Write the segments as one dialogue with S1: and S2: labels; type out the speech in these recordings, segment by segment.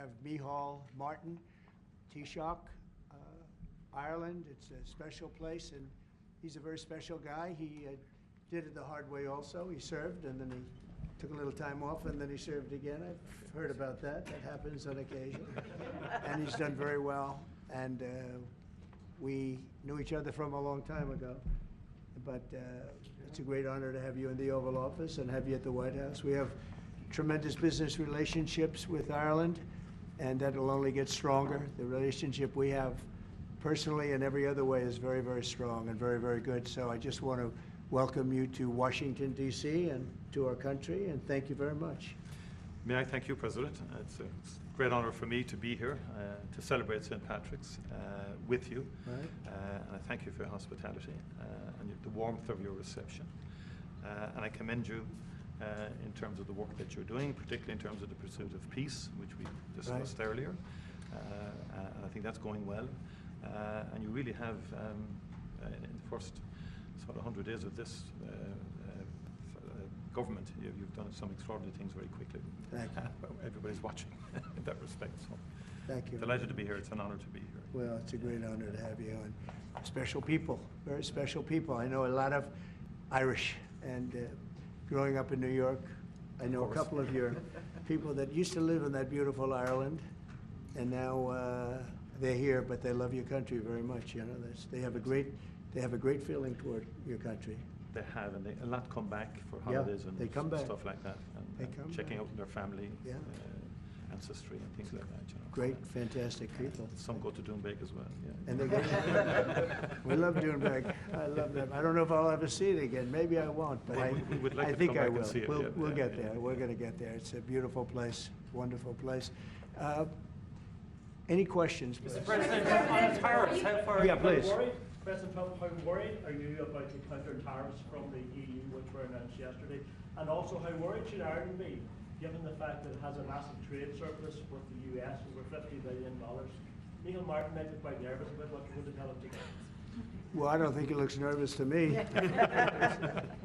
S1: have Micheál Martin, Taoiseach, Ireland. It's a special place, and he's a very special guy. He did it the hard way also. He served, and then he took a little time off, and then he served again. I've heard about that. That happens on occasion. And he's done very well. And we knew each other from a long time ago. But it's a great honor to have you in the Oval Office and have you at the White House. We have tremendous business relationships with Ireland, and that will only get stronger. The relationship we have personally and every other way is very, very strong and very, very good. So I just want to welcome you to Washington, D.C. and to our country, and thank you very much.
S2: May I thank you, President? It's a great honor for me to be here to celebrate St. Patrick's with you.
S1: Right.
S2: And I thank you for your hospitality and the warmth of your reception. And I commend you in terms of the work that you're doing, particularly in terms of the pursuit of peace, which we discussed earlier. And I think that's going well. And you really have, in the first sort of 100 days of this government, you've done some extraordinary things very quickly.
S1: Thank you.
S2: Everybody's watching in that respect. So
S1: Thank you.
S2: Delighted to be here. It's an honor to be here.
S1: Well, it's a great honor to have you, and special people, very special people. I know a lot of Irish, and growing up in New York, I know a couple of your people that used to live in that beautiful Ireland, and now they're here, but they love your country very much. You know, they have a great feeling toward your country.
S2: They have, and a lot come back for holidays and
S1: they come back.
S2: Stuff like that, and checking out their family, ancestry, and things like that. You know.
S1: Great, fantastic people.
S2: Some go to Doonbeg as well. Yeah.
S1: And they go. We love Doonbeg. I love them. I don't know if I'll ever see it again. Maybe I won't, but
S2: we would like
S1: I
S2: to
S1: think
S2: come
S1: I
S2: back
S1: will.
S2: and see it.
S1: We'll get there. We're going to get there. It's a beautiful place, wonderful place. Any questions?
S3: Mr. President, on tariffs, how far are you
S1: please.
S3: worried? President Trump, how worried are you about the counter tariffs from the EU, which were announced yesterday? And also, how worried should Ireland be, given the fact that it has a massive trade surplus with the US, over $50 billion? Micheál Martin might be quite nervous about what you're going to tell him today.
S1: Well, I don't think he looks nervous to me.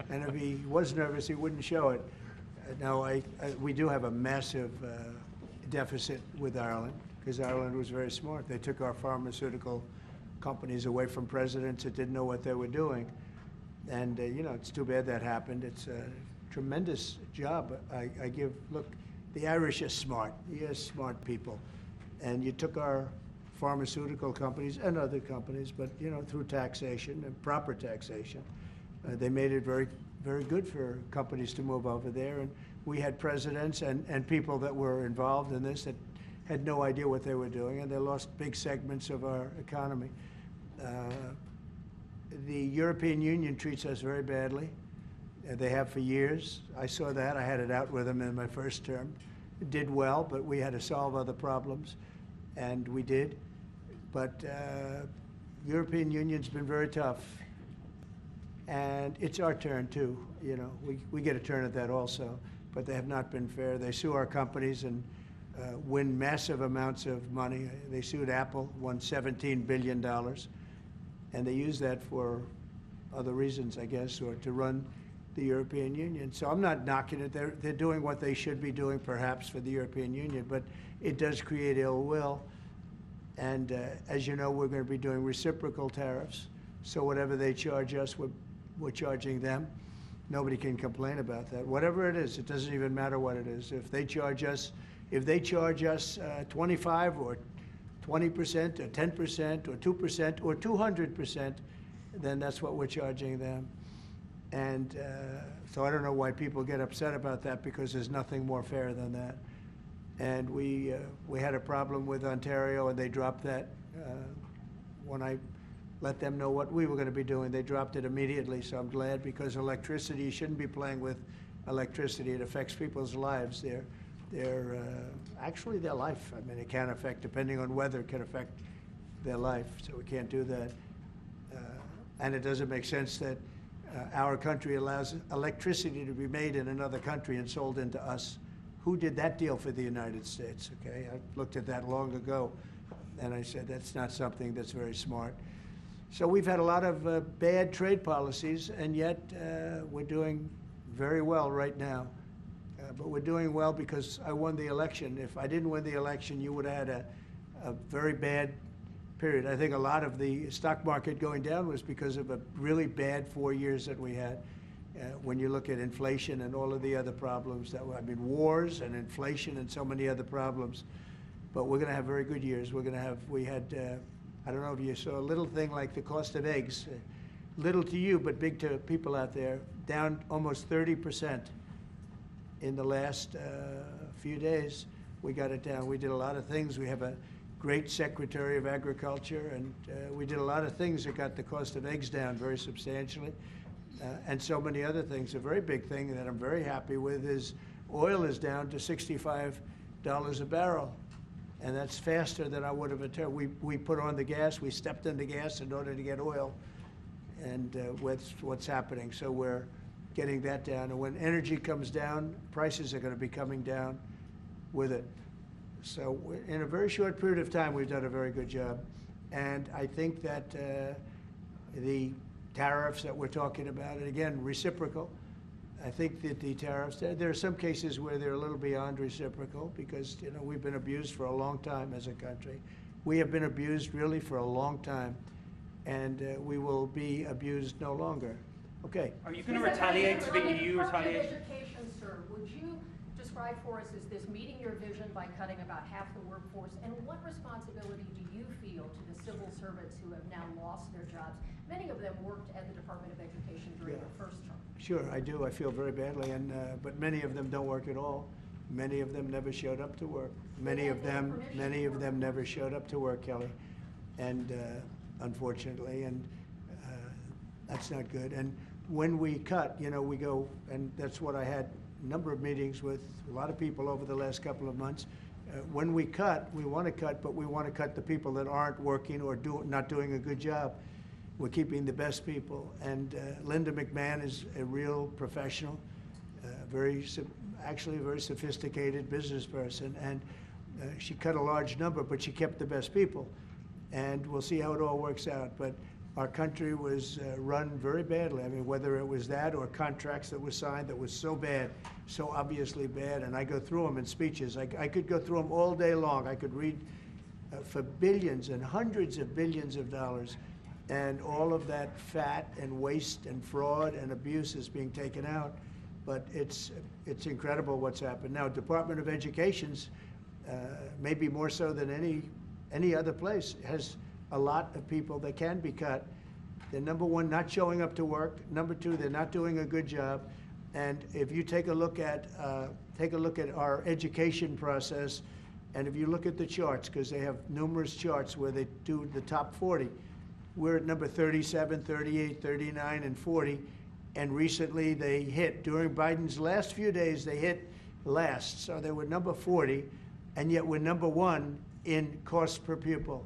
S1: And if he was nervous, he wouldn't show it. No, we do have a massive deficit with Ireland, because Ireland was very smart. They took our pharmaceutical companies away from presidents that didn't know what they were doing. And, you know, it's too bad that happened. It's a tremendous job I give. Look, the Irish are smart. Yes, smart people. And you took our pharmaceutical companies and other companies, but, you know, through taxation and proper taxation, they made it very, very good for companies to move over there. And we had presidents and people that were involved in this that had no idea what they were doing, and they lost big segments of our economy. The European Union treats us very badly. They have for years. I saw that. I had it out with them in my first term. It did well, but we had to solve other problems, and we did. But European Union's been very tough, and it's our turn too. You know, we get a turn at that also, but they have not been fair. They sue our companies and win massive amounts of money. They sued Apple, won $17 billion, and they use that for other reasons, I guess, or to run the European Union. So I'm not knocking it. They're doing what they should be doing, perhaps, for the European Union, but it does create ill will. And as you know, we're going to be doing reciprocal tariffs. So whatever they charge us, we're charging them. Nobody can complain about that. Whatever it is, it doesn't even matter what it is. If they charge us 25 or 20% or 10% or 2% or 200%, then that's what we're charging them. And so I don't know why people get upset about that, because there's nothing more fair than that. And we had a problem with Ontario, and they dropped that when I let them know what we were going to be doing. They dropped it immediately, so I'm glad, because electricity, you shouldn't be playing with electricity. It affects people's lives. Actually their life. I mean, it can affect, depending on weather, it can affect their life, so we can't do that. And it doesn't make sense that our country allows electricity to be made in another country and sold into us. Who did that deal for the United States? Okay, I looked at that long ago, and I said that's not something that's very smart. So we've had a lot of bad trade policies, and yet we're doing very well right now. But we're doing well because I won the election. If I didn't win the election, you would have had a very bad period. I think a lot of the stock market going down was because of a really bad 4 years that we had. When you look at inflation and all of the other problems that were, I mean, wars and inflation and so many other problems. But we're going to have very good years. We're going to have, we had, I don't know if you saw a little thing like the cost of eggs, little to you, but big to people out there, down almost 30% in the last few days. We got it down. We did a lot of things. We have a great Secretary of Agriculture, and we did a lot of things that got the cost of eggs down very substantially. And so many other things. A very big thing that I'm very happy with is oil is down to $65 a barrel. And that's faster than I would have anticipated. We put on the gas, we stepped in the gas in order to get oil, and what's happening. So we're getting that down. And when energy comes down, prices are going to be coming down with it. So in a very short period of time, we've done a very good job. And I think that the tariffs that we're talking about, and again, reciprocal. I think that the tariffs, there are some cases where they're a little beyond reciprocal because, you know, we've been abused for a long time as a country. We have been abused really for a long time, and we will be abused no longer. Okay.
S4: Are you going to retaliate to the EU retaliation?
S5: Education, sir, would you describe for us, is this meeting your vision by cutting about half the workforce? And what responsibility do you feel to the civil servants who have now lost their jobs? Many of them worked at the Department of Education during their first term.
S1: Sure, I do. I feel very badly, and but many of them don't work at all. Many of them never showed up to work. Many of them never showed up to work, Kelly, and unfortunately, and that's not good. And when we cut, you know, we go, and that's what I had a number of meetings with a lot of people over the last couple of months. When we cut, we want to cut, but we want to cut the people that aren't working or not doing a good job. We're keeping the best people, and Linda McMahon is a real professional, actually a very sophisticated business person, and she cut a large number, but she kept the best people, and we'll see how it all works out. But our country was run very badly. I mean, whether it was that or contracts that were signed that was so bad, so obviously bad, and I go through them in speeches. I could go through them all day long. I could read for billions and hundreds of billions of dollars. And all of that fat and waste and fraud and abuse is being taken out. But it's incredible what's happened. Now, Department of Education's, maybe more so than any other place, has a lot of people that can be cut. They're, number one, not showing up to work. Number two, they're not doing a good job. And if you take a look at our education process, and if you look at the charts, because they have numerous charts where they do the top 40, we're at number 37, 38, 39, and 40. And recently they hit, during Biden's last few days, they hit last. So they were number 40, and yet we're number 1 in cost per pupil.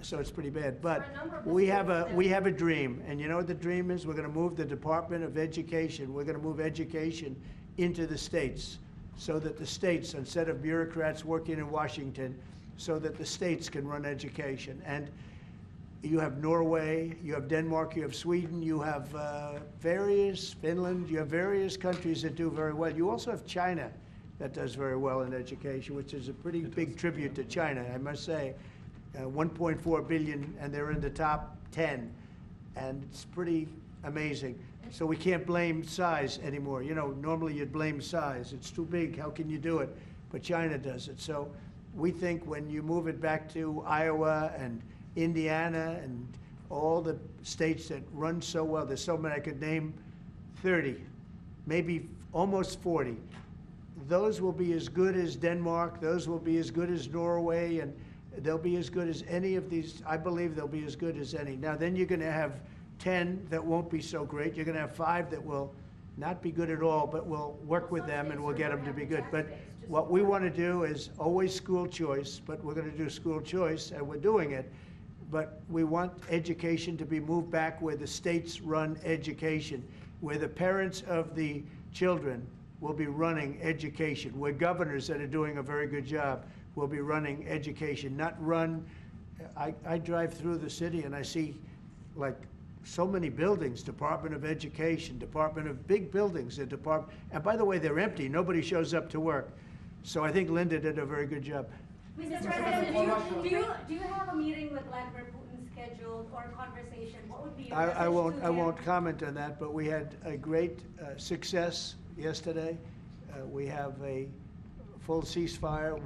S1: So it's pretty bad. But we have a dream. And you know what the dream is? We're going to move the Department of Education. We're going to move education into the states so that the states, instead of bureaucrats working in Washington, so that the states can run education. And you have Norway, you have Denmark, you have Sweden, you have Finland, you have various countries that do very well. You also have China that does very well in education, which is a pretty big tribute to China, I must say. 1.4 billion, and they're in the top 10, and it's pretty amazing. So we can't blame size anymore. You know, normally you'd blame size. It's too big, how can you do it? But China does it. So we think when you move it back to Iowa and Indiana and all the states that run so well, there's so many, I could name 30, maybe almost 40. Those will be as good as Denmark, those will be as good as Norway, and they'll be as good as any of these. I believe they'll be as good as any. Now then you're going to have 10 that won't be so great. You're going to have 5 that will not be good at all, but we'll work with them and we'll get them to be good. But what we want to do is always school choice, but we're going to do school choice, and we're doing it. But we want education to be moved back where the states run education, where the parents of the children will be running education, where governors that are doing a very good job will be running education, not run. I drive through the city and I see like so many buildings, Department of Education, Department of big buildings, and by the way, they're empty. Nobody shows up to work. So I think Linda did a very good job.
S6: Mr. President, do you have a meeting with Vladimir Putin scheduled or a conversation? What would be your message
S1: I
S6: to him?
S1: won't comment on that, but we had a great success yesterday. We have a full ceasefire.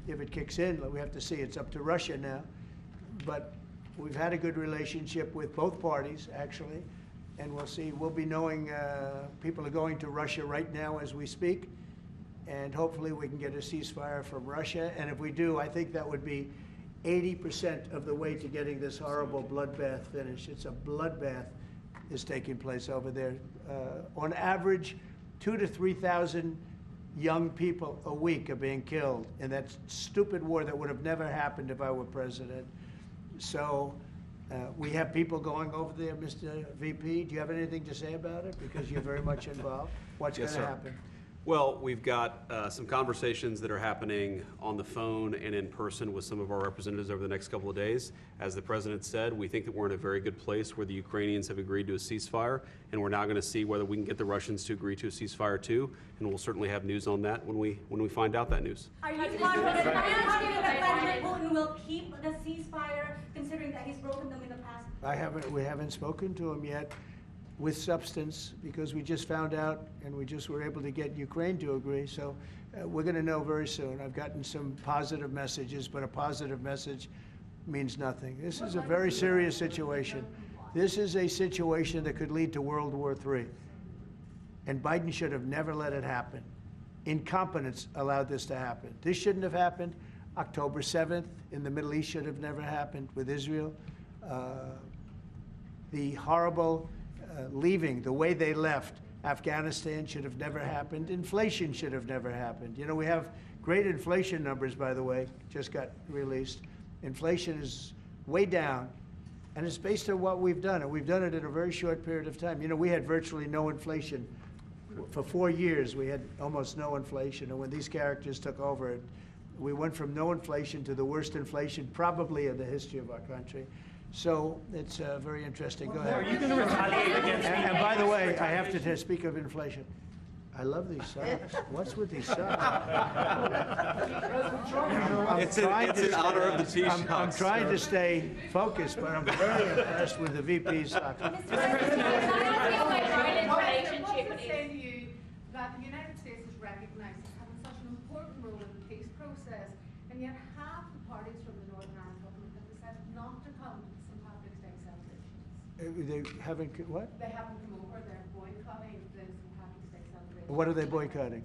S1: If it kicks in, we have to see. It's up to Russia now. But we've had a good relationship with both parties, actually, and we'll see. We'll be knowing people are going to Russia right now as we speak, and hopefully we can get a ceasefire from Russia. And if we do, I think that would be 80% of the way to getting this horrible bloodbath finished. It's a bloodbath is taking place over there. On average, 2,000 to 3,000 young people a week are being killed in that stupid war that would have never happened if I were president. So we have people going over there, Mr. VP. Do you have anything to say about it? Because you're very much involved. What's going to happen?
S7: Well, we've got some conversations that are happening on the phone and in person with some of our representatives over the next couple of days. As the president said, we think that we're in a very good place where the Ukrainians have agreed to a ceasefire, and we're now going to see whether we can get the Russians to agree to a ceasefire too, and we'll certainly have news on that when we find out that news.
S6: Are you confident that Vladimir Putin will keep the ceasefire, considering that he's broken them in the past?
S1: We haven't spoken to him yet with substance, because we just found out and we just were able to get Ukraine to agree. So we're going to know very soon. I've gotten some positive messages, but a positive message means nothing. This is a very serious situation. This is a situation that could lead to World War III. And Biden should have never let it happen. Incompetence allowed this to happen. This shouldn't have happened. October 7th in the Middle East should have never happened with Israel. The horrible leaving, the way they left Afghanistan should have never happened. Inflation should have never happened. You know, we have great inflation numbers, by the way, just got released. Inflation is way down, and it's based on what we've done, and we've done it in a very short period of time. You know, we had virtually no inflation. For 4 years, we had almost no inflation, and when these characters took over, we went from no inflation to the worst inflation probably in the history of our country. So it's very interesting. Go ahead.
S4: Are you going to retaliate against me?
S1: And by the way, I have to speak of inflation. I love these socks. What's with these socks?
S7: It's in honor of the Taoiseach.
S1: I'm trying to stay focused, but I'm very impressed with the VP's socks.
S6: Mr. President,
S8: What does it say to you that the United States is recognized as having such an important role in the peace process, and yet half the parties from the Northern Ireland government have decided not to come to St. Patrick's Day celebrations?
S1: They haven't, what?
S8: They haven't come over, they're boycotting the St. Patrick's Day celebration.
S1: What are they boycotting?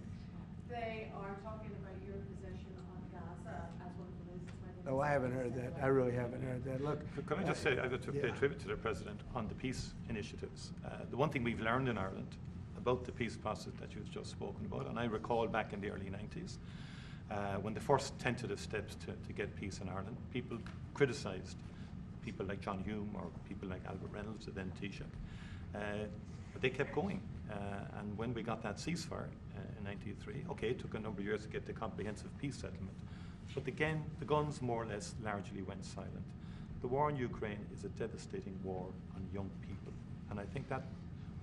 S8: They are talking about your position on Gaza as one of the reasons why they
S1: Oh, I haven't heard that. I really haven't heard that. Look.
S2: Could I just say, I would pay
S1: Yeah.
S2: tribute to the President on the peace initiatives. The one thing we've learned in Ireland about the peace process that you've just spoken about, and I recall back in the early 90s, when the first tentative steps to get peace in Ireland, people criticised people like John Hume or people like Albert Reynolds, the then Taoiseach. But they kept going. And when we got that ceasefire in 1993, okay, it took a number of years to get the comprehensive peace settlement. But again, the guns more or less largely went silent. The war in Ukraine is a devastating war on young people. And I think that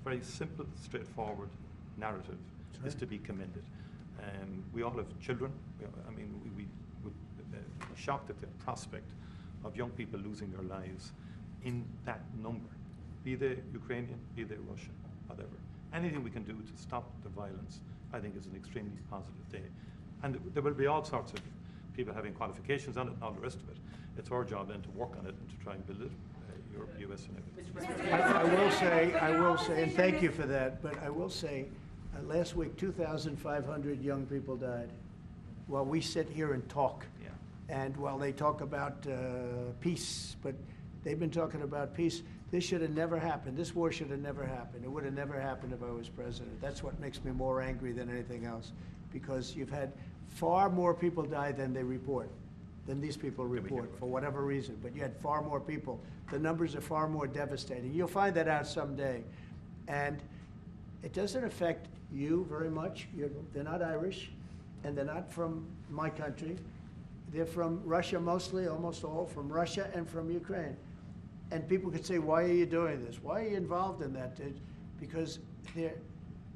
S2: very simple, straightforward narrative is to be commended. We all have children. We would be shocked at the prospect of young people losing their lives in that number, be they Ukrainian, be they Russian, whatever. Anything we can do to stop the violence, I think, is an extremely positive day. And there will be all sorts of people having qualifications on it and all the rest of it. It's our job then to work on it and to try and build it, Europe, US and everything.
S1: I will say, and thank you for that, but I will say, last week 2,500 young people died while we sit here and talk.
S2: Yeah.
S1: And while they talk about peace, but they've been talking about peace. This should have never happened. This war should have never happened. It would have never happened if I was president. That's what makes me more angry than anything else, because you've had far more people die than they report, than these people report, for whatever reason. But you had far more people. The numbers are far more devastating. You'll find that out someday. And it doesn't affect you very much. They're not Irish, and they're not from my country. They're from Russia mostly, almost all from Russia and from Ukraine. And people could say, why are you doing this? Why are you involved in that? Because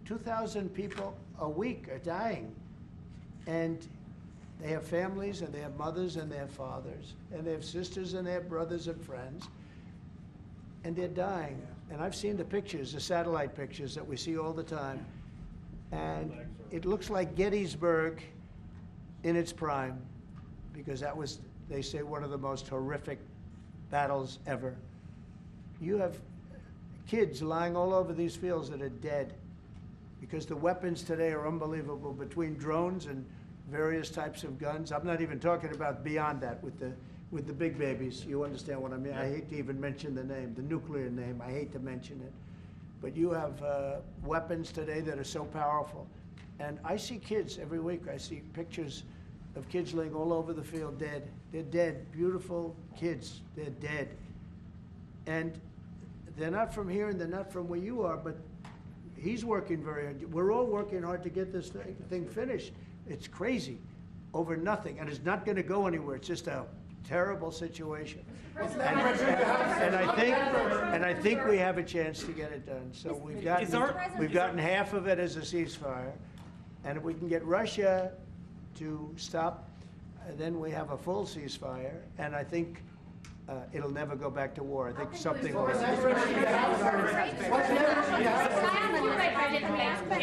S1: 2,000 people a week are dying. And they have families, and they have mothers, and they have fathers, and they have sisters, and they have brothers and friends. And they're dying. And I've seen the pictures, the satellite pictures that we see all the time. And it looks like Gettysburg in its prime, because that was, they say, one of the most horrific battles ever. You have kids lying all over these fields that are dead, because the weapons today are unbelievable, between drones and various types of guns. I'm not even talking about beyond that with the big babies. You understand what I mean? I hate to even mention the name, the nuclear name. I hate to mention it. But you have weapons today that are so powerful. And I see kids every week. I see pictures of kids laying all over the field dead. They're dead, beautiful kids. They're dead. And they're not from here and they're not from where you are, but he's working very hard. We're all working hard to get this thing finished. It's crazy over nothing, and it's not going to go anywhere. It's just a terrible situation. And I think we have a chance to get it done. So we've gotten half of it as a ceasefire, and if we can get Russia to stop, then we have a full ceasefire, and I think it'll never go back to war. I think something will happen.
S5: Can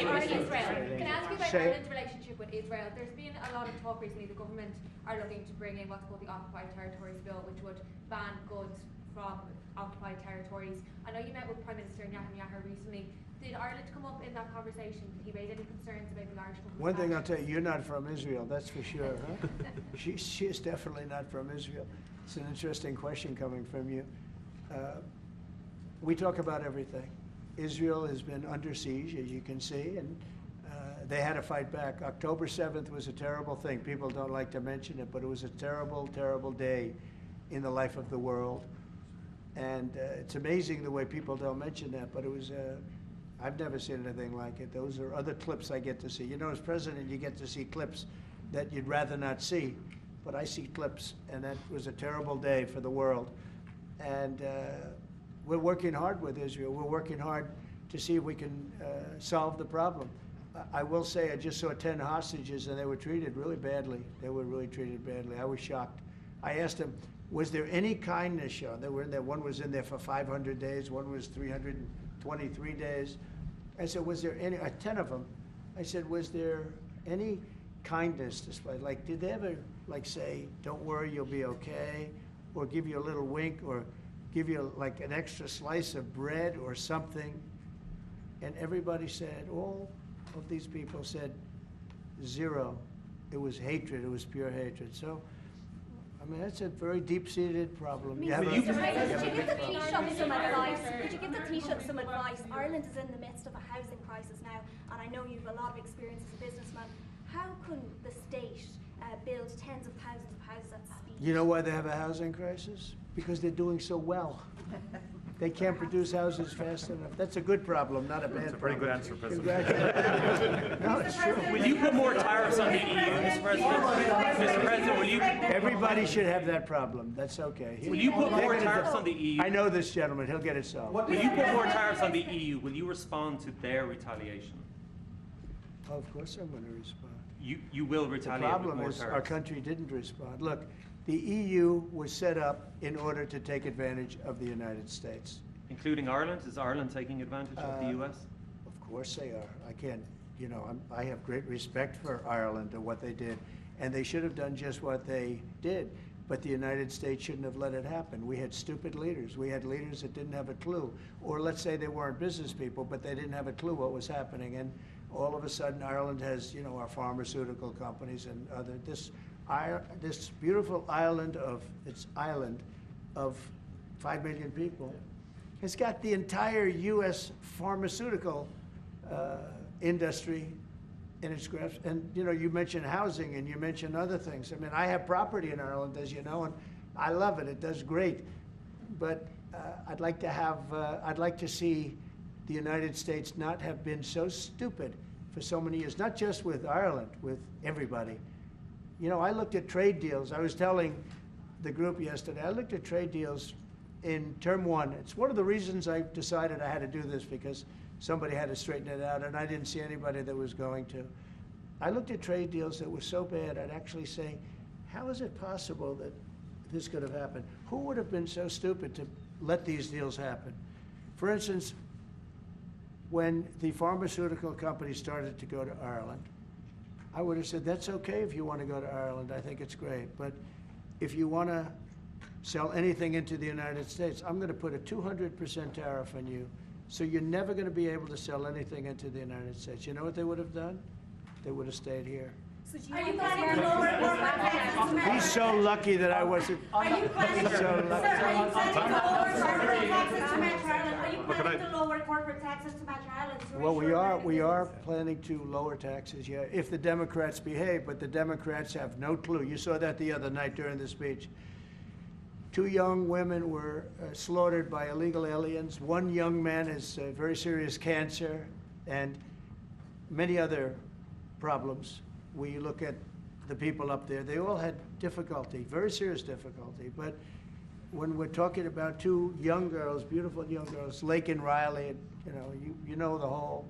S5: I ask you about Ireland's relationship with Israel? There's been a lot of talk recently. The government are looking to bring in what's called the Occupied Territories Bill, which would ban goods from occupied territories. I know you met with Prime Minister Yakima-focused recently. Did Ireland come up in that conversation? Did he raise any concerns about the Irish government?
S1: One thing I'll tell you, you're not from Israel, that's for sure, huh? She is definitely not from Israel. It's an interesting question coming from you. We talk about everything. Israel has been under siege, as you can see, and they had to fight back. October 7th was a terrible thing. People don't like to mention it, but it was a terrible, terrible day in the life of the world. And it's amazing the way people don't mention that, but it was, I've never seen anything like it. Those are other clips I get to see. You know, as president, you get to see clips that you'd rather not see, but I see clips, and that was a terrible day for the world. And we're working hard with Israel. We're working hard to see if we can solve the problem. I will say I just saw 10 hostages, and they were treated really badly. They were really treated badly. I was shocked. I asked them, was there any kindness shown? They were in there. One was in there for 500 days. One was 323 days. I said, was there any, 10 of them, I said, was there any kindness displayed? Like, did they ever, like, say, don't worry, you'll be okay, or give you a little wink, or give you, like, an extra slice of bread or something? And everybody said, all of these people said, zero. It was hatred. It was pure hatred. So, I mean, that's a very deep-seated problem.
S6: Could you give the Taoiseach some advice? Ireland is in the midst of a housing crisis now, and I know you have a lot of experience as a businessman. How can the state build tens of thousands of houses at speed?
S1: You know why they have a housing crisis? Because they're doing so well. They can't produce houses fast enough. That's a good problem, not a bad problem.
S2: That's a pretty good answer, President.
S1: Congratulations. No, it's true.
S4: Will you put more tariffs on the EU, Mr. President? Mr. President, will you?
S1: Everybody should have that problem. That's okay.
S4: Will you put more tariffs on the EU?
S1: I know this gentleman. He'll get it solved.
S4: Will you put more tariffs on the EU? Will you respond to their retaliation?
S1: Oh, of course I'm going to respond.
S4: You will
S1: The
S4: retaliate with
S1: problem
S4: more
S1: is
S4: tariffs.
S1: our country didn't respond. Look, the EU was set up in order to take advantage of the United States.
S4: Including Ireland? Is Ireland taking advantage of the US?
S1: Of course they are. I can't, you know, I have great respect for Ireland and what they did. And they should have done just what they did. But the United States shouldn't have let it happen. We had stupid leaders. We had leaders that didn't have a clue. Or let's say they weren't business people, but they didn't have a clue what was happening. And all of a sudden, Ireland has, you know, our pharmaceutical companies and other, this beautiful island of 5 million people has got the entire U.S. pharmaceutical industry in its grasp. And, you know, you mentioned housing and you mentioned other things. I mean, I have property in Ireland, as you know, and I love it. It does great. But I'd like to see the United States not have been so stupid for so many years, not just with Ireland, with everybody. You know, I looked at trade deals. I was telling the group yesterday, I looked at trade deals in term one. It's one of the reasons I decided I had to do this, because somebody had to straighten it out, and I didn't see anybody that was going to. I looked at trade deals that were so bad, I'd actually say, how is it possible that this could have happened? Who would have been so stupid to let these deals happen? For instance, when the pharmaceutical companies started to go to Ireland, I would have said, that's okay if you want to go to Ireland, I think it's great. But if you want to sell anything into the United States, I'm going to put a 200% tariff on you, so you're never going to be able to sell anything into the United States. You know what they would have done? They would have stayed here.
S6: So do you
S9: Are you
S6: want
S9: planning to
S6: this
S9: lower
S6: American
S9: corporate taxes to match?
S1: He's so lucky that I wasn't.
S9: Are you planning to,
S1: So
S9: sir,
S1: lucky.
S9: are you planning to lower corporate taxes to match Ireland? Are you
S2: Look,
S9: planning to lower corporate taxes to match Ireland? to
S1: Well,
S9: ensure
S1: we are
S9: business?
S1: planning to lower taxes, yeah, if the Democrats behave, but the Democrats have no clue. You saw that the other night during the speech. 2 young women were slaughtered by illegal aliens. 1 young man has very serious cancer, and many other problems. We look at the people up there, they all had difficulty, very serious difficulty. But when we're talking about 2 young girls, beautiful young girls, Lake and Riley, you know the whole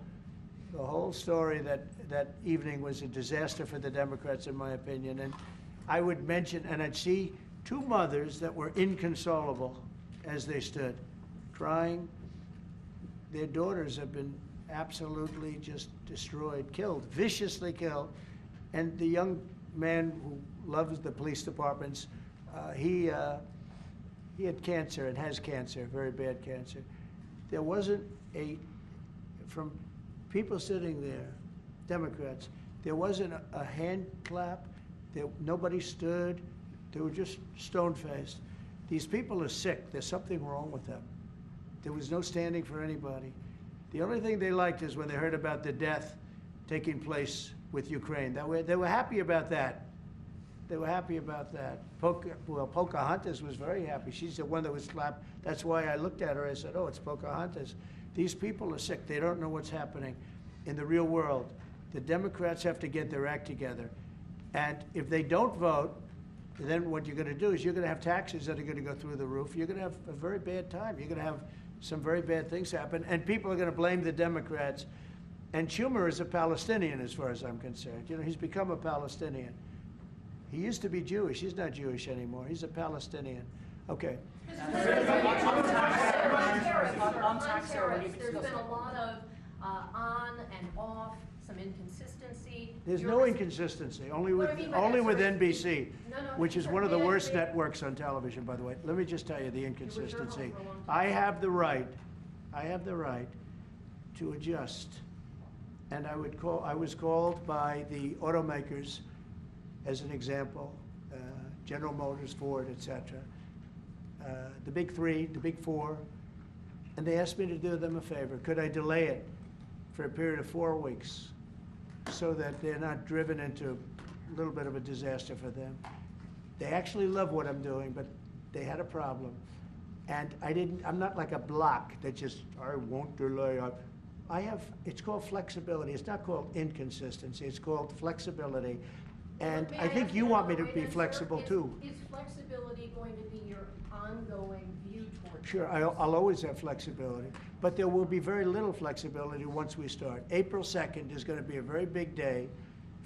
S1: story. That evening was a disaster for the Democrats, in my opinion. And I would mention, and I'd see 2 mothers that were inconsolable as they stood, crying. Their daughters have been absolutely just destroyed, killed, viciously killed. And the young man who loves the police departments, he had cancer and has cancer, very bad cancer. There wasn't from people sitting there, Democrats, there wasn't a hand clap. Nobody stood. They were just stone-faced. These people are sick. There's something wrong with them. There was no standing for anybody. The only thing they liked is when they heard about the death taking place with Ukraine. They were happy about that. They were happy about that. Pocahontas was very happy. She's the one that was slapped. That's why I looked at her. I said, oh, it's Pocahontas. These people are sick. They don't know what's happening in the real world. The Democrats have to get their act together. And if they don't vote, then what you're going to do is you're going to have taxes that are going to go through the roof. You're going to have a very bad time. You're going to have some very bad things happen. And people are going to blame the Democrats. And Schumer is a Palestinian, as far as I'm concerned. He's become a Palestinian. He used to be Jewish. He's not Jewish anymore. He's a Palestinian. Okay.
S5: On tariffs, there's been a lot of on and off, some inconsistency.
S1: There's no inconsistency, only with NBC, which is one of the worst networks on television, by the way. Let me just tell you the inconsistency. I have the right to adjust. And I was called by the automakers as an example, General Motors, Ford, etc. The big 3, the big 4, and they asked me to do them a favor. Could I delay it for a period of 4 weeks so that they're not driven into a little bit of a disaster for them? They actually love what I'm doing, but they had a problem. And I'm not like a block that just, I won't delay. It's called flexibility. It's not called inconsistency. It's called flexibility. And I think you want me to be flexible too.
S5: Is flexibility going to be your ongoing view towards?
S1: Sure, I'll always have flexibility, but there will be very little flexibility once we start. April 2nd is going to be a very big day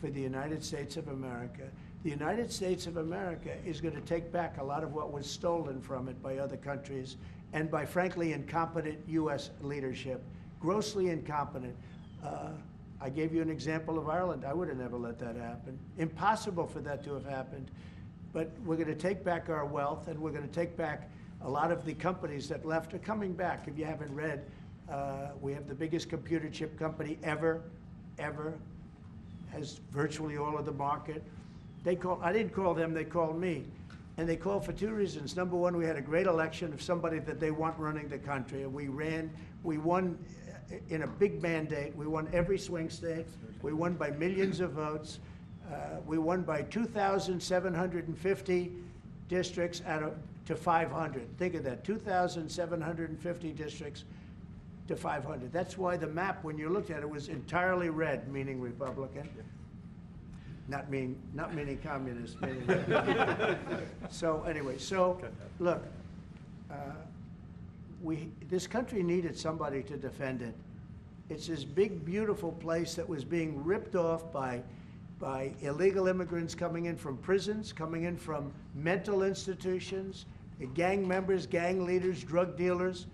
S1: for the United States of America. The United States of America is going to take back a lot of what was stolen from it by other countries and by, frankly, incompetent U.S. leadership, grossly incompetent. I gave you an example of Ireland. I would have never let that happen. Impossible for that to have happened. But we're going to take back our wealth, and we're going to take back a lot of the companies that left are coming back. If you haven't read, we have the biggest computer chip company ever, has virtually all of the market. I didn't call them, they called me. And they called for 2 reasons. Number one, we had a great election of somebody that they want running the country. And we won in a big mandate. We won every swing state. We won by millions of votes. We won by 2,750 districts to 500. Think of that, 2,750 districts to 500. That's why the map, when you looked at it, was entirely red, meaning Republican. Not meaning communist, meaning So anyway, look, this country needed somebody to defend it. It's this big, beautiful place that was being ripped off by illegal immigrants coming in from prisons, coming in from mental institutions, gang members, gang leaders, drug dealers,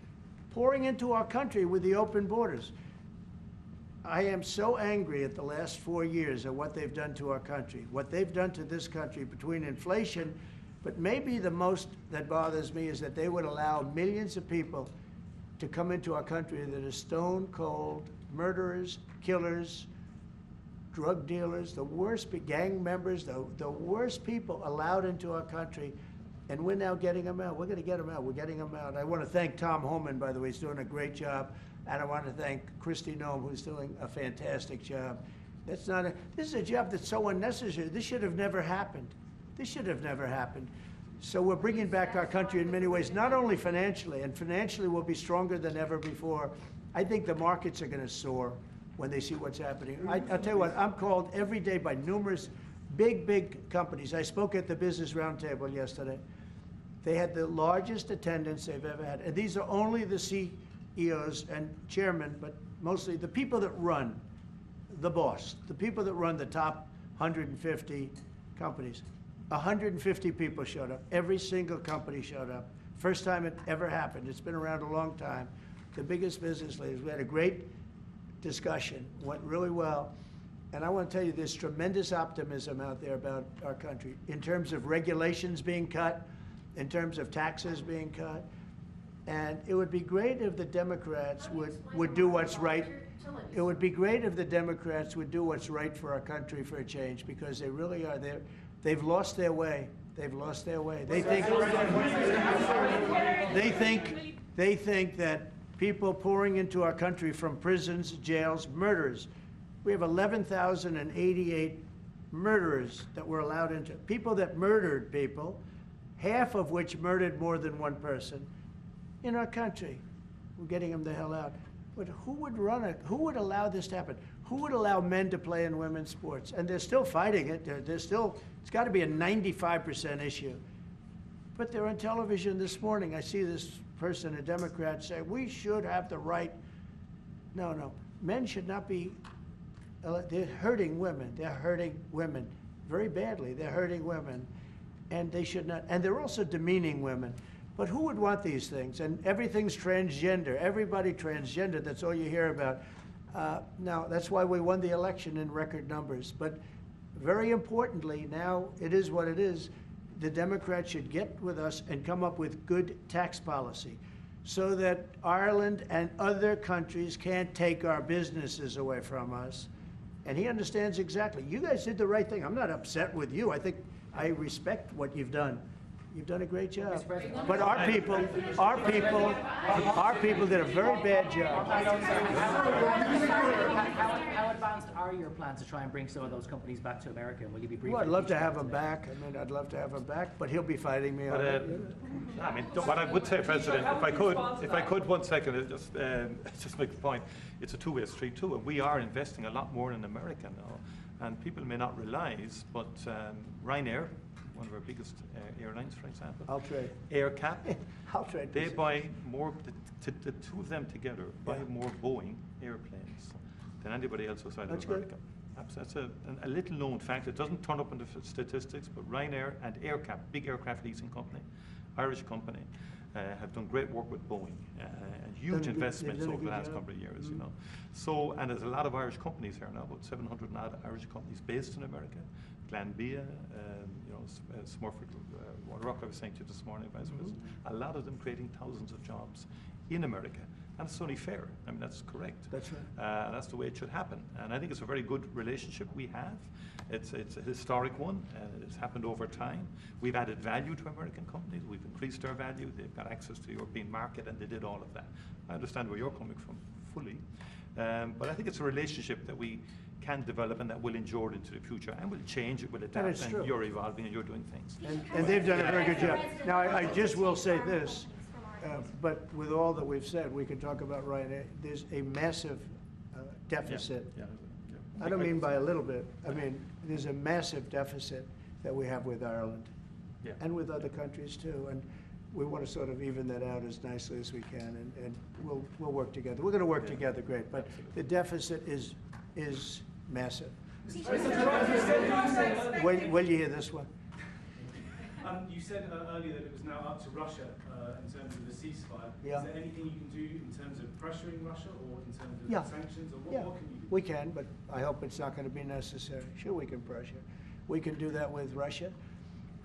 S1: pouring into our country with the open borders. I am so angry at the last 4 years at what they've done to our country, what they've done to this country between inflation, but maybe the most that bothers me is that they would allow millions of people to come into our country that are stone cold murderers, killers, drug dealers, the worst gang members, the worst people allowed into our country, and we're now getting them out. We're going to get them out. We're getting them out. I want to thank Tom Homan, by the way. He's doing a great job. And I want to thank Kristi Noem, who's doing a fantastic job. This is a job that's so unnecessary. This should have never happened. This should have never happened. So we're bringing back our country in many ways, not only financially, and financially we'll be stronger than ever before. I think the markets are going to soar when they see what's happening. I'll tell you what, I'm called every day by numerous big companies. I spoke at the Business Roundtable yesterday. They had the largest attendance they've ever had. And these are only the CEOs and chairmen, but mostly the people that run, the boss, the people that run the top 150 companies. 150 people showed up. Every single company showed up. First time it ever happened. It's been around a long time. The biggest business leaders. We had a great discussion, went really well. And I want to tell you, there's tremendous optimism out there about our country in terms of regulations being cut, in terms of taxes being cut. And it would be great if the Democrats would do what's right. It would be great if the Democrats would do what's right for our country for a change, because they really are there. They've lost their way. They've lost their way. They think that people pouring into our country from prisons, jails, murders. We have 11,088 murderers that were allowed into, people that murdered people, half of which murdered more than one person in our country. We're getting them the hell out. But who would allow this to happen? Who would allow men to play in women's sports? And they're still fighting it. They're still, it's got to be a 95% issue. But they're on television this morning. I see this person, a Democrat, say, we should have the right. No. Men should not be, they're hurting women. They're hurting women very badly. They're hurting women. And they should not, and they're also demeaning women. But who would want these things? And everything's transgender. Everybody transgender. That's all you hear about. Now, that's why we won the election in record numbers. But very importantly, now it is what it is. The Democrats should get with us and come up with good tax policy so that Ireland and other countries can't take our businesses away from us. And he understands exactly. You guys did the right thing. I'm not upset with you. I think I respect what you've done. You've done a great job. But our people did a very bad job.
S4: How advanced are your plans to try and bring some of those companies back to America? Will you be briefing?
S1: Well, I'd love to have him back. I mean, I'd love to have him back, but he'll be fighting me on it.
S2: I mean, what I would say, President, if I could 1 second, just make the point. It's a two-way street too, and we are investing a lot more in America now. And people may not realize, but Ryanair, one of our biggest airlines, for example.
S1: I'll trade.
S2: AirCap.
S1: I'll trade.
S2: They buy more, the two of them together buy more Boeing airplanes than anybody else outside of America. That's a little known fact. It doesn't turn up in the statistics, but Ryanair and AirCap, big aircraft leasing company, Irish company, have done great work with Boeing and huge investments over the last couple of years, you know. So, and there's a lot of Irish companies here now, about 700 odd Irish companies based in America. Glanbia, you know, Smurford, Rock, I was saying to you this morning, Vice President, a lot of them creating thousands of jobs in America. And it's only fair. I mean, that's correct.
S1: That's right.
S2: And that's the way it should happen. And I think it's a very good relationship we have. It's a historic one. It's happened over time. We've added value to American companies. We've increased their value. They've got access to the European market, and they did all of that. I understand where you're coming from fully. But I think it's a relationship that we can develop and that will endure into the future, and will change, it will adapt, and you're evolving and you're doing things.
S1: And they've done a very good job. Now, I just will say this, but with all that we've said, we can talk about Ryanair. There's a massive deficit. I don't mean by a little bit. I mean, there's a massive deficit that we have with Ireland and with other countries too. And we want to sort of even that out as nicely as we can, and we'll work together. We're going to work together great, but the deficit is massive. Will you hear this one?
S10: You said earlier that it was now up to Russia in terms of the ceasefire.
S1: Yeah.
S10: Is there anything you can do in terms of pressuring Russia or in terms of
S1: Yeah.
S10: sanctions? Or what can you do?
S1: We can, but I hope it's not going to be necessary. Sure, we can pressure. We can do that with Russia.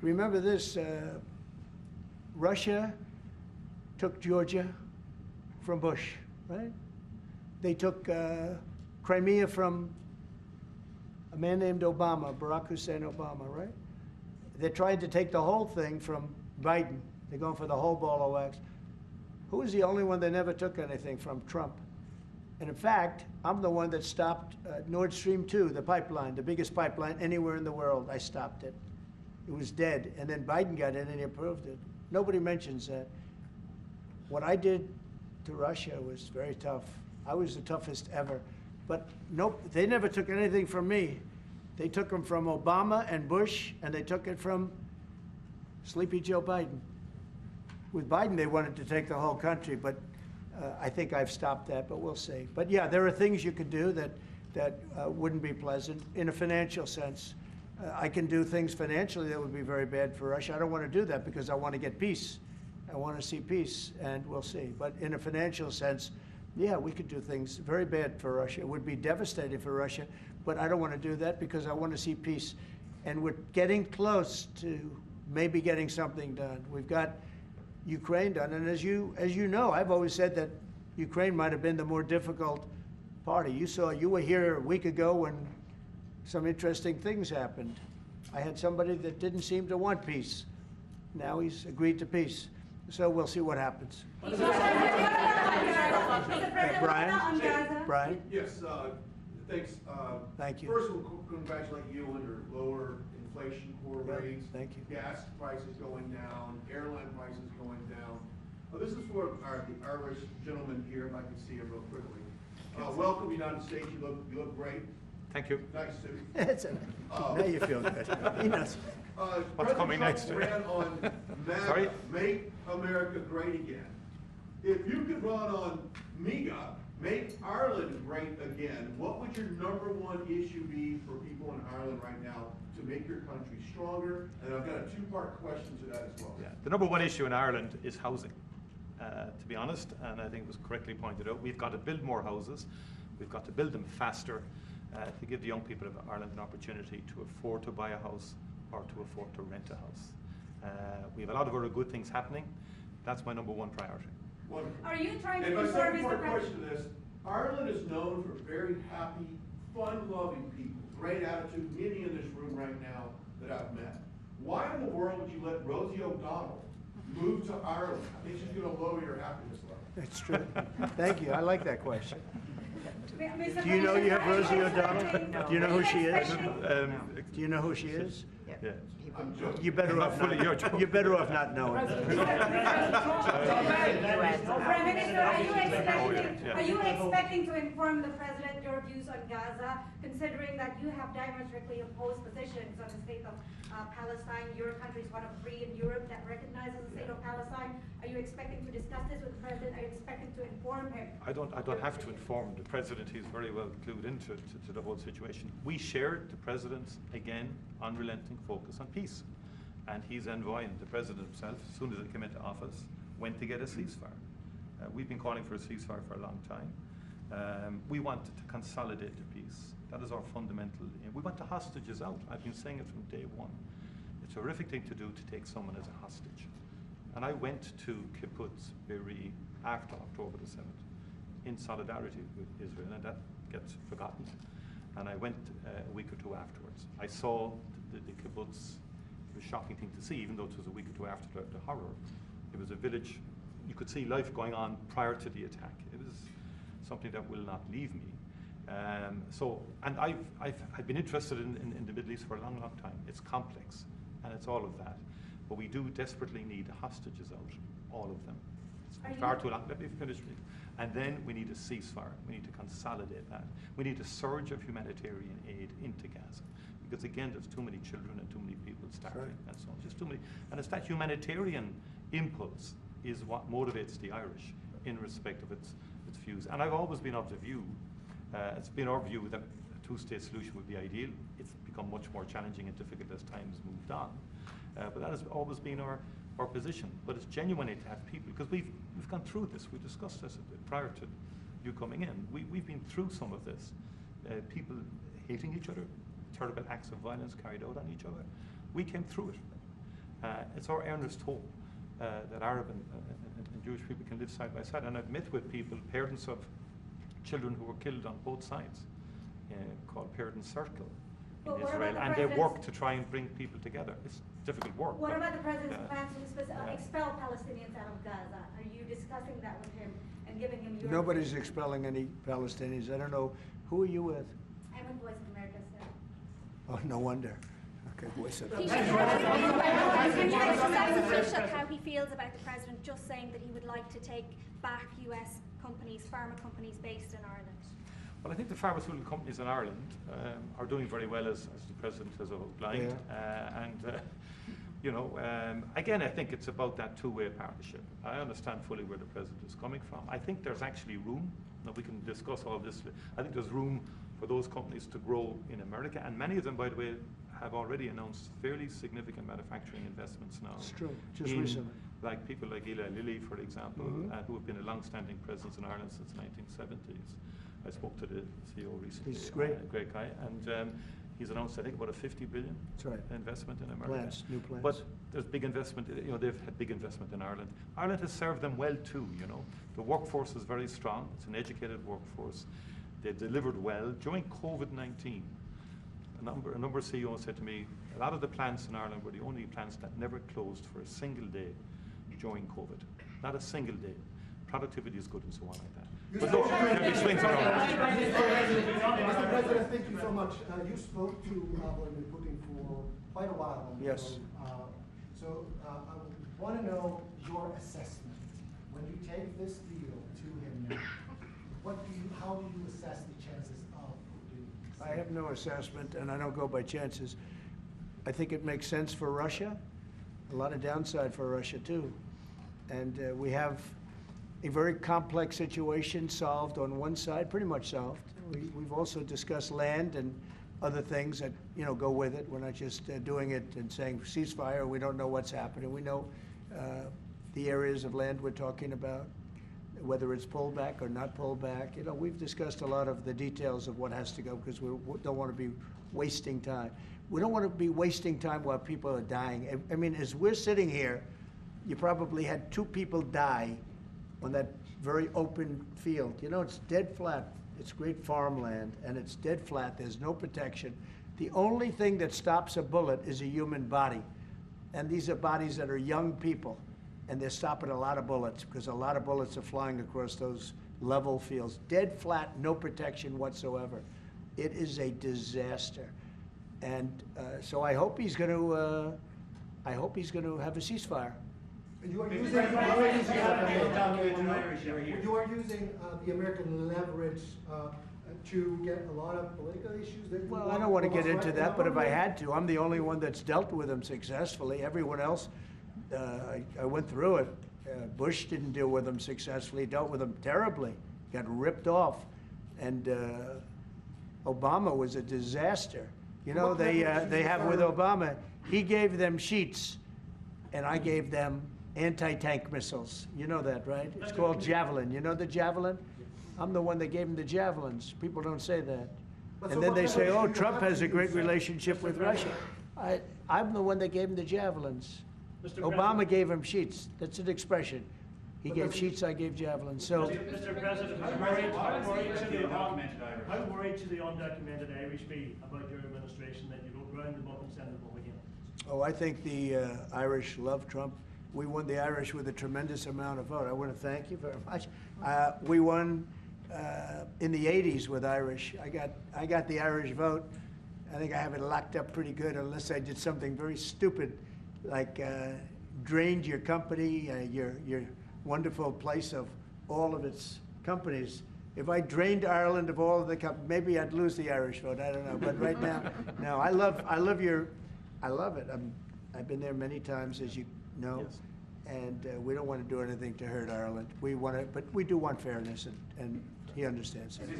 S1: Remember this, Russia took Georgia from Bush, right? They took Crimea from a man named Obama, Barack Hussein Obama, right? They're trying to take the whole thing from Biden. They're going for the whole ball of wax. Who was the only one that never took anything from? Trump. And in fact, I'm the one that stopped Nord Stream 2, the pipeline, the biggest pipeline anywhere in the world. I stopped it. It was dead. And then Biden got in and he approved it. Nobody mentions that. What I did to Russia was very tough. I was the toughest ever. But nope, they never took anything from me. They took them from Obama and Bush, and they took it from Sleepy Joe Biden. With Biden, they wanted to take the whole country, but I think I've stopped that, but we'll see. But yeah, there are things you could do that wouldn't be pleasant in a financial sense. I can do things financially that would be very bad for Russia. I don't want to do that because I want to get peace. I want to see peace, and we'll see. But in a financial sense, yeah, we could do things very bad for Russia. It would be devastating for Russia, but I don't want to do that because I want to see peace. And we're getting close to maybe getting something done. We've got Ukraine done, and as you know, I've always said that Ukraine might have been the more difficult party. You were here a week ago when some interesting things happened. I had somebody that didn't seem to want peace. Now he's agreed to peace. So we'll see what happens. Brian?
S11: Yes, thanks.
S1: Thank you.
S11: First, we'll congratulate you on your lower inflation core rates.
S1: Thank you.
S11: Gas prices going down, airline prices going down. This is for the Irish gentleman here, if I can see him real quickly. Welcome, United States. You look great.
S2: Thank you.
S11: Nice suit.
S1: That's it. Now you feel good. He knows.
S2: What's coming next?
S11: Ran on MAGA,
S2: Sorry?
S11: Make America Great Again. If you could run on MEGA, Make Ireland Great Again, what would your #1 issue be for people in Ireland right now to make your country stronger? And I've got a 2-part question to that as well.
S2: Yeah. The #1 issue in Ireland is housing, to be honest, and I think it was correctly pointed out. We've got to build more houses. We've got to build them faster to give the young people of Ireland an opportunity to afford to buy a house or to afford to rent a house. We have a lot of other good things happening. That's my #1 priority.
S11: Wonderful.
S9: Are you trying to
S11: and my
S9: ensure,
S11: second
S9: Mr.
S11: part
S9: President?
S11: question to this, Ireland is known for very happy, fun-loving people, great attitude, many in this room right now that I've met. Why in the world would you let Rosie O'Donnell move to Ireland? I think she's going to lower your happiness level.
S1: That's true. Thank you. I like that question.
S9: Mr.
S1: Do you know you have
S9: President,
S1: Rosie O'Donnell? Do you know who she is?
S2: Do
S1: you know who she is?
S2: Yeah.
S11: I'm joking.
S1: You're better off
S2: fully your job.
S1: You're better off not knowing.
S9: Prime Minister, are you expecting to inform the President your views on Gaza, considering that you have diametrically opposed positions on the state of Palestine? Your country is one of 3 in Europe that recognizes the state of Palestine. Are you expecting to discuss this with the President? Are you expecting to inform him?
S2: I don't have to inform the President. He's very well clued into the whole situation. We shared the President's, again, unrelenting focus on peace. And he's envoying the President himself, as soon as he came into office, went to get a ceasefire. We've been calling for a ceasefire for a long time. We want to consolidate the peace. That is our fundamental aim. We want the hostages out. I've been saying it from day one. It's a horrific thing to do to take someone as a hostage. And I went to Kibbutz Be'eri after October the 7th in solidarity with Israel, and that gets forgotten. And I went a week or 2 afterwards. I saw the kibbutz. It was a shocking thing to see, even though it was a week or 2 after the horror. It was a village. You could see life going on prior to the attack. It was something that will not leave me. And I've been interested in the Middle East for a long, long time. It's complex, and it's all of that. But we do desperately need hostages out, all of them. It's far too long. Let me finish. And then we need a ceasefire. We need to consolidate that. We need a surge of humanitarian aid into Gaza. Because again, there's too many children and too many people starving and so on. Just too many. And it's that humanitarian impulse is what motivates the Irish in respect of its views. And I've always been of the view, it's been our view that a two-state solution would be ideal. It's become much more challenging and difficult as time has moved on. But that has always been our position. But it's genuinely to have people, because we've gone through this. We discussed this prior to you coming in. We've been through some of this. People hating each other, terrible acts of violence carried out on each other. We came through it. It's our earnest hope that Arab and Jewish people can live side by side. And I've met with people, parents of children who were killed on both sides, called Parent Circle in Israel, and they work to try and bring people together. It's difficult work.
S9: What about the president's plan to expel Palestinians out of Gaza? Are you discussing that with him and giving him your...
S1: Nobody's expelling any Palestinians. I don't know. Who are you with?
S9: I'm with Voice of America, sir.
S1: Oh, no wonder. Okay, Voice of
S6: Can
S1: America.
S6: you express to Taoiseach how he feels about the president just saying that he would like to take back US companies, pharma companies based in Ireland?
S2: Well, I think the pharmaceutical companies in Ireland are doing very well, as the President has outlined. Again, I think it's about that two-way partnership. I understand fully where the President is coming from. I think there's actually room. Now, we can discuss all this. I think there's room for those companies to grow in America, and many of them, by the way, have already announced fairly significant manufacturing investments now.
S1: It's true, just recently.
S2: Like people like Eli Lilly, for example, who have been a long-standing presence in Ireland since the 1970s. I spoke to the CEO recently.
S1: He's great.
S2: Great guy. And he's announced, I think, about a $50 billion investment in America.
S1: New plans.
S2: But there's big investment, they've had big investment in Ireland. Ireland has served them well too, The workforce is very strong. It's an educated workforce. They delivered well. During COVID-19, a number of CEOs said to me, a lot of the plants in Ireland were the only plants that never closed for a single day during COVID. Not a single day. Productivity is good and so on like that. But look, there be swings around.
S12: Mr. President, thank you so much. You spoke to Vladimir Putin for quite a while on the
S1: Yes.
S12: road. So I want to know your assessment. When you take this deal to him now, how do you assess the chances of Putin?
S1: I have no assessment, and I don't go by chances. I think it makes sense for Russia, a lot of downside for Russia too. And we have a very complex situation solved on one side, pretty much solved. We've also discussed land and other things that go with it. We're not just doing it and saying ceasefire. We don't know what's happening. We know the areas of land we're talking about, whether it's pulled back or not pulled back. We've discussed a lot of the details of what has to go because we don't want to be wasting time. We don't want to be wasting time while people are dying. I mean, as we're sitting here, you probably had 2 people die on that very open field. It's dead flat. It's great farmland, and it's dead flat. There's no protection. The only thing that stops a bullet is a human body. And these are bodies that are young people, and they're stopping a lot of bullets because a lot of bullets are flying across those level fields. Dead flat, no protection whatsoever. It is a disaster. And so I hope he's going to have a ceasefire.
S12: You are using the American leverage to get a lot of political issues.
S1: Well, I don't want to get into that, but if I had to, I'm the only one that's dealt with them successfully. Everyone else, I went through it. Bush didn't deal with them successfully, dealt with them terribly, got ripped off. And Obama was a disaster. They have with Obama, he gave them sheets, and I gave them anti-tank missiles. You know that, right? It's called Javelin. You know the Javelin? I'm the one that gave them the Javelins. People don't say that. And then they say, oh, Trump has a great relationship with Russia. I'm the one that gave him the Javelins. Obama gave him sheets. That's an expression. He gave sheets, I gave Javelins. So,
S3: Mr. President, how worried should the undocumented Irish be about your administration that you don't round them up and send them home again?
S1: Oh, I think the Irish love Trump. We won the Irish with a tremendous amount of vote. I want to thank you very much. We won in the 80s with Irish. I got the Irish vote. I think I have it locked up pretty good unless I did something very stupid, like drained your company, your wonderful place of all of its companies. If I drained Ireland of all of the companies, maybe I'd lose the Irish vote. I don't know. But right now, no. I love it. I've been there many times, as you know.
S2: Yes.
S1: and we don't want to do anything to hurt Ireland. We want to, but we do want fairness, and he understands that.
S5: On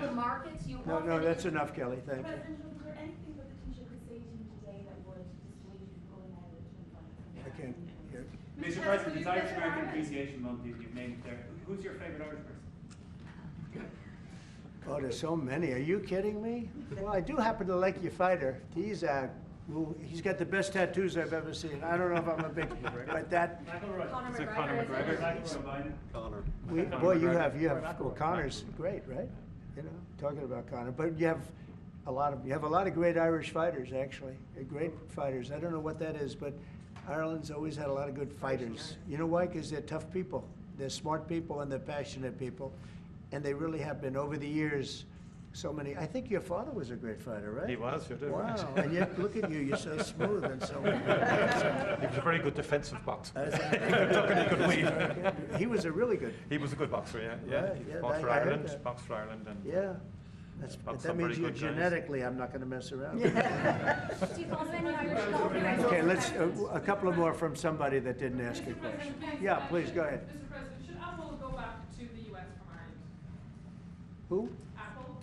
S5: the markets, you
S1: No, no, that's enough, Kelly, thank you.
S13: President, was there anything that the Taoiseach could say to you today that would dissuade you from going ahead and
S1: I can't hear.
S14: Mr. President, it's Irish American Appreciation Month, you've named it there. Who's your favourite Irish person?
S1: Oh, there's so many. Are you kidding me? Well, I do happen to like your fighter. He's got the best tattoos I've ever seen. I don't know if I'm a big, but that.
S2: Is it Conor McGregor?
S7: Connor.
S1: Boy, you have. Well, Connor's great, right? You know, talking about Connor, but you have a lot of great Irish fighters, actually. Great fighters. I don't know what that is, but Ireland's always had a lot of good fighters. You know why? Because they're tough people. They're smart people and they're passionate people. And they really have been over the years. So many. I think your father was a great fighter, right?
S2: He was, you did.
S1: Wow,
S2: Right.
S1: and yet look at you. You're so smooth and so.
S2: He was a very good defensive boxer. He could weave.
S1: He was a really good.
S2: He was a good boxer, yeah.
S1: Right,
S2: He
S1: yeah,
S2: fought for
S1: I heard
S2: Ireland,
S1: that.
S2: boxed for Ireland, and
S1: Yeah,
S2: fought
S1: that
S2: some
S1: means
S2: very
S1: you
S2: good guys.
S1: genetically. I'm not going to mess around.
S6: Do you follow any Irish golfers?
S1: Okay, let's a couple of more from somebody that didn't ask a question. Yeah, please go ahead.
S15: Mr. President, should Apple go back to the US from Ireland?
S1: Who?
S15: Apple?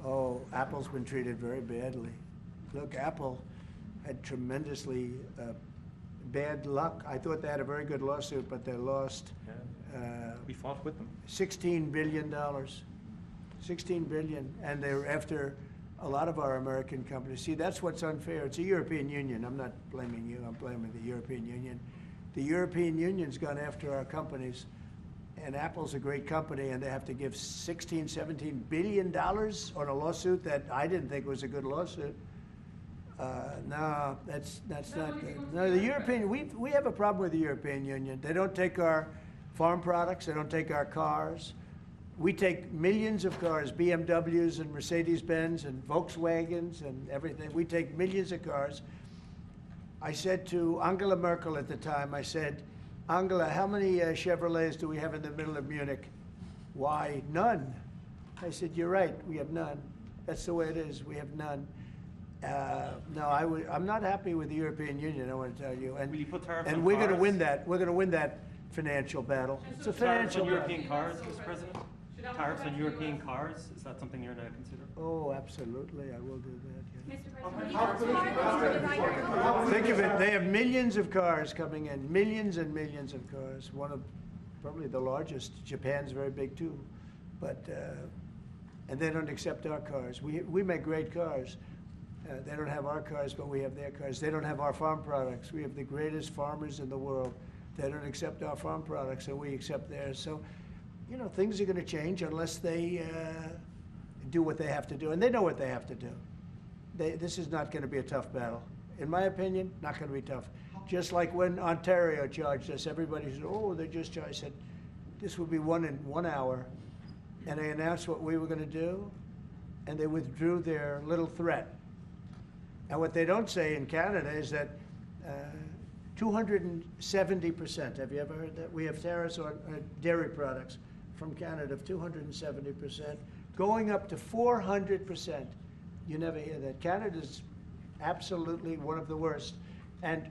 S1: Oh, Apple's been treated very badly. Look, Apple had tremendously bad luck. I thought they had a very good lawsuit, but they lost
S2: we fought with them.
S1: $16 billion. $16 billion, and they're after a lot of our American companies. See, that's what's unfair. It's a European Union. I'm not blaming you. I'm blaming the European Union. The European Union's gone after our companies, and Apple's a great company, and they have to give $16-17 billion on a lawsuit that I didn't think was a good lawsuit. No, that's not good. No, the European, we have a problem with the European Union. They don't take our farm products. They don't take our cars. We take millions of cars, BMWs and Mercedes-Benz and Volkswagens and everything. We take millions of cars. I said to Angela Merkel at the time, I said, Angela, how many Chevrolets do we have in the middle of Munich? Why, none. I said, you're right, we have none. That's the way it is, we have none. No, I'm not happy with the European Union, I want to tell you. And,
S14: Will you put tariffs
S1: and
S14: on
S1: we're going to
S14: cars?
S1: win that. We're going to win that financial battle. It's a
S14: Tariffs
S1: financial
S14: on
S1: battle.
S14: European cars, Mr. President? Tariffs on European cars, is that something you're going to consider?
S1: Oh, absolutely, I will do that.
S6: Mr. President, will you put Ireland to the right
S1: Yeah. Think of it, they have millions of cars coming in, millions and millions of cars. One of probably the largest. Japan's very big too, but and they don't accept our cars. We make great cars. They don't have our cars, but we have their cars. They don't have our farm products. We have the greatest farmers in the world. They don't accept our farm products, and we accept theirs. So, you know, things are going to change unless they do what they have to do, and they know what they have to do. This is not going to be a tough battle. In my opinion, not going to be tough. Just like when Ontario charged us, everybody said, oh, they just charged. I said, this will be won in 1 hour. And they announced what we were going to do, and they withdrew their little threat. And what they don't say in Canada is that 270%, have you ever heard that? We have tariffs on dairy products from Canada of 270%, going up to 400%. You never hear that. Canada's absolutely one of the worst. And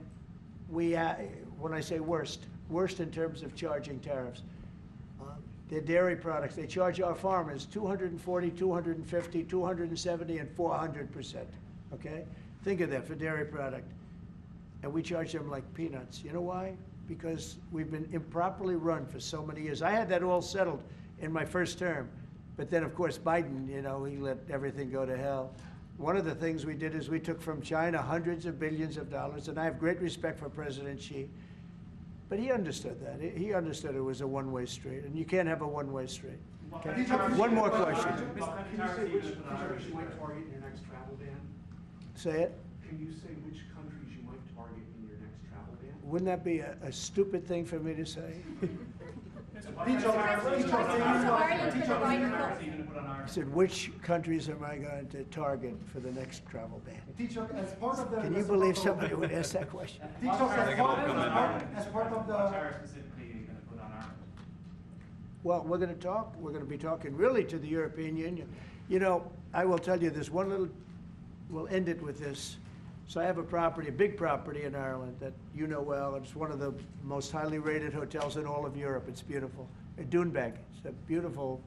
S1: we, when I say worst in terms of charging tariffs. Their dairy products, they charge our farmers 240, 250, 270, and 400%, okay? Think of that for dairy product. And we charge them like peanuts. You know why? Because we've been improperly run for so many years. I had that all settled in my first term. But then, of course, Biden, you know, he let everything go to hell. One of the things we did is we took from China hundreds of billions of dollars, and I have great respect for President Xi. But he understood that. He understood it was a one-way street, and you can't have a one-way street. Okay? One more question.
S12: Can you say which countries you might target in your next travel ban?
S1: Say it.
S12: Can you say which countries you might target in your next travel ban?
S1: Wouldn't that be a stupid thing for me to say? I said, which countries am I going to target for the next travel ban?
S12: As part of the
S1: Can you believe somebody would ask that question?
S12: As part of the
S14: tariffs specifically you're going to put on Ireland?
S1: Well, we're going to talk. We're going to be talking really to the European Union. You know, I will tell you this one little, we'll end it with this. So I have a property, a big property in Ireland that you know well. It's one of the most highly rated hotels in all of Europe. It's beautiful. At Doonbeg, it's a beautiful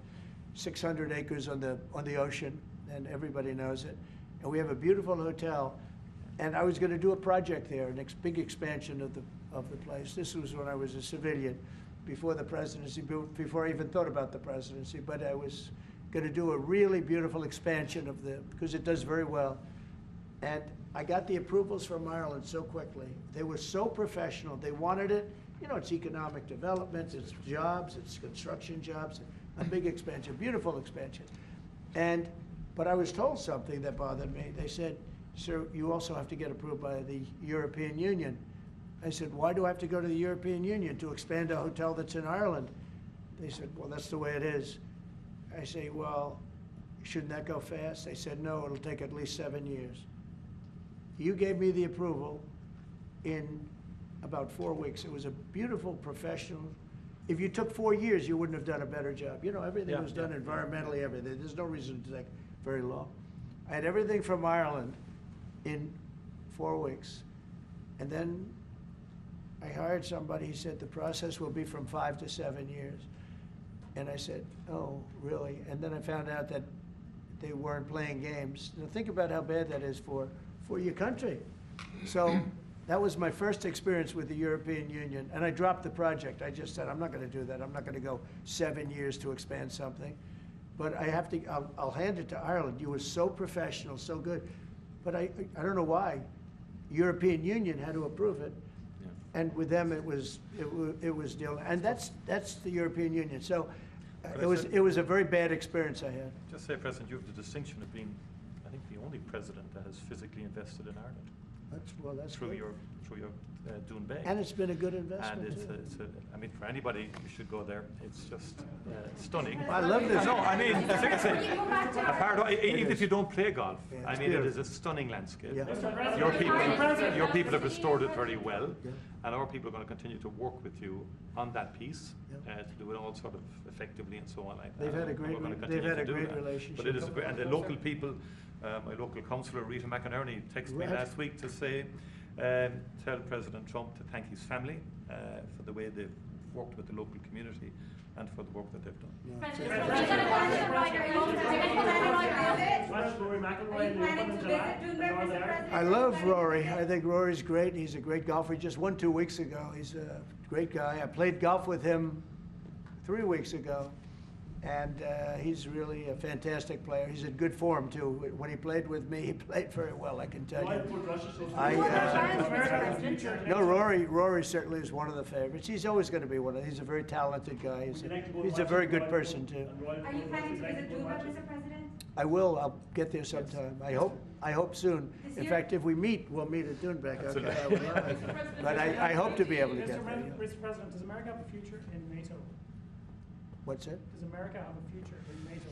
S1: 600 acres on the ocean, and everybody knows it. And we have a beautiful hotel. And I was going to do a project there, a big expansion of the place. This was when I was a civilian, before the presidency, before I even thought about the presidency. But I was going to do a really beautiful expansion of because it does very well. And I got the approvals from Ireland so quickly. They were so professional. They wanted it. You know, it's economic development, it's jobs, it's construction jobs, a big expansion, beautiful expansion. But I was told something that bothered me. They said, sir, you also have to get approved by the European Union. I said, why do I have to go to the European Union to expand a hotel that's in Ireland? They said, well, that's the way it is. I say, well, shouldn't that go fast? They said, no, it'll take at least 7 years. You gave me the approval in about 4 weeks. It was a beautiful professional. If you took 4 years, you wouldn't have done a better job. You know, everything was done environmentally, everything. There's no reason to take very long. I had everything from Ireland in 4 weeks. And then I hired somebody. He said the process will be from 5 to 7 years. And I said, oh, really? And then I found out that they weren't playing games. Now think about how bad that is for your country. So that was my first experience with the European Union. And I dropped the project. I just said, I'm not going to do that. I'm not going to go 7 years to expand something. But I have to, I'll hand it to Ireland. You were so professional, so good. But I don't know why. European Union had to approve it. And with them, it was deal, and that's the European Union. So it was a very bad experience I had.
S2: Just say, President, you have the distinction of being, I think, the only president that has physically invested in Ireland.
S1: That's
S2: through
S1: good.
S2: your Doonbeg.
S1: And it's been a good investment.
S2: And I mean, for anybody, you should go there. It's just stunning.
S1: I love this.
S2: No, I mean, like I say, even if you don't play golf, I mean,
S1: beautiful.
S2: it is a stunning landscape.
S1: Yeah.
S2: Your people have restored it very well, and our people are going to continue to work with you on that piece to do it all sort of effectively and so on like that.
S1: They've had a great, relationship.
S2: But it is, and the local people. My local councillor, Rita McInerney, texted me last week to say, tell President Trump to thank his family for the way they've worked with the local community and for the work that they've done.
S1: I love Rory. I think Rory's great. He's a great golfer. He just won 2 weeks ago. He's a great guy. I played golf with him 3 weeks ago. And he's really a fantastic player. He's in good form, too. When he played with me, he played very well, I can tell you. No, Rory certainly is one of the favorites. He's always going to be one of them. He's a very talented guy. He's a very good person, too.
S9: Are you planning to visit Doonbeg, Mr. President?
S1: I will. I'll get there sometime. I hope soon. In fact, if we meet, we'll meet at Doonbeg. Okay, I would love it. But I hope to be able to get there.
S16: Mr. President, does America have a future in NATO?
S1: What's that?
S16: Does America have a future in NATO?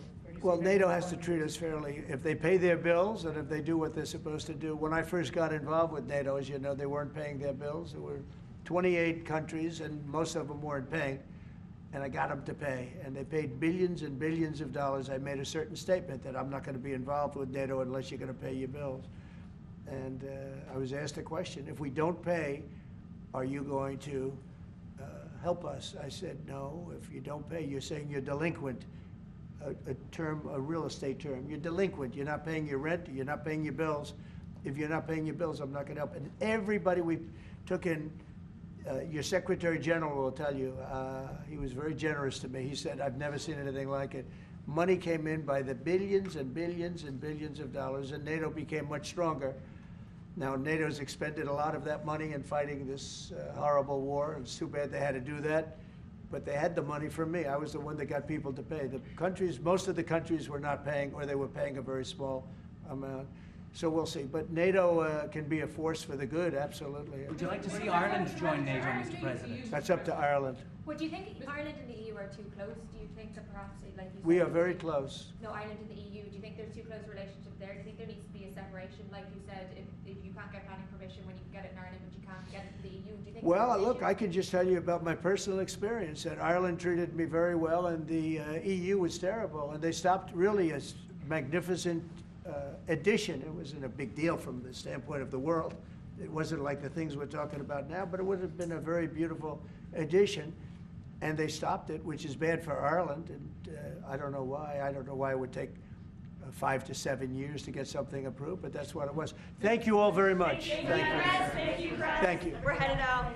S1: Well, NATO has to treat us fairly. If they pay their bills and if they do what they're supposed to do. When I first got involved with NATO, as you know, they weren't paying their bills. There were 28 countries, and most of them weren't paying. And I got them to pay. And they paid billions and billions of dollars. I made a certain statement that I'm not going to be involved with NATO unless you're going to pay your bills. And I was asked a question. If we don't pay, are you going to help us? I said, no, if you don't pay, you're saying you're delinquent, a real estate term. You're delinquent. You're not paying your rent. You're not paying your bills. If you're not paying your bills, I'm not going to help. And everybody we took in, your Secretary General will tell you, he was very generous to me. He said, I've never seen anything like it. Money came in by the billions and billions and billions of dollars, and NATO became much stronger. Now, NATO's expended a lot of that money in fighting this horrible war. It's too bad they had to do that, but they had the money from me. I was the one that got people to pay. The countries, most of the countries were not paying, or they were paying a very small amount. So we'll see. But NATO can be a force for the good, absolutely.
S4: Would you like to see Ireland join NATO, Mr. President?
S1: That's up to Ireland.
S5: Well, do you think Ireland and the EU are too close? Do you think that perhaps, like you said,
S1: We are very close.
S5: No, Ireland and the EU. Do you think there's too close a relationship there? Do you think there needs to be a separation, like you said, if you can't get planning permission when you can get it in Ireland, but you can't get it in the EU? Do you think?
S1: Well, look, I can just tell you about my personal experience. That Ireland treated me very well, and the EU was terrible, and they stopped really a magnificent addition. It wasn't a big deal from the standpoint of the world. It wasn't like the things we're talking about now, but it would have been a very beautiful addition. And they stopped it, which is bad for Ireland, and I don't know why. I don't know why it would take 5 to 7 years to get something approved, but that's what it was. Thank you all very much.
S6: Thank you.
S1: Thank you.
S6: We're headed out.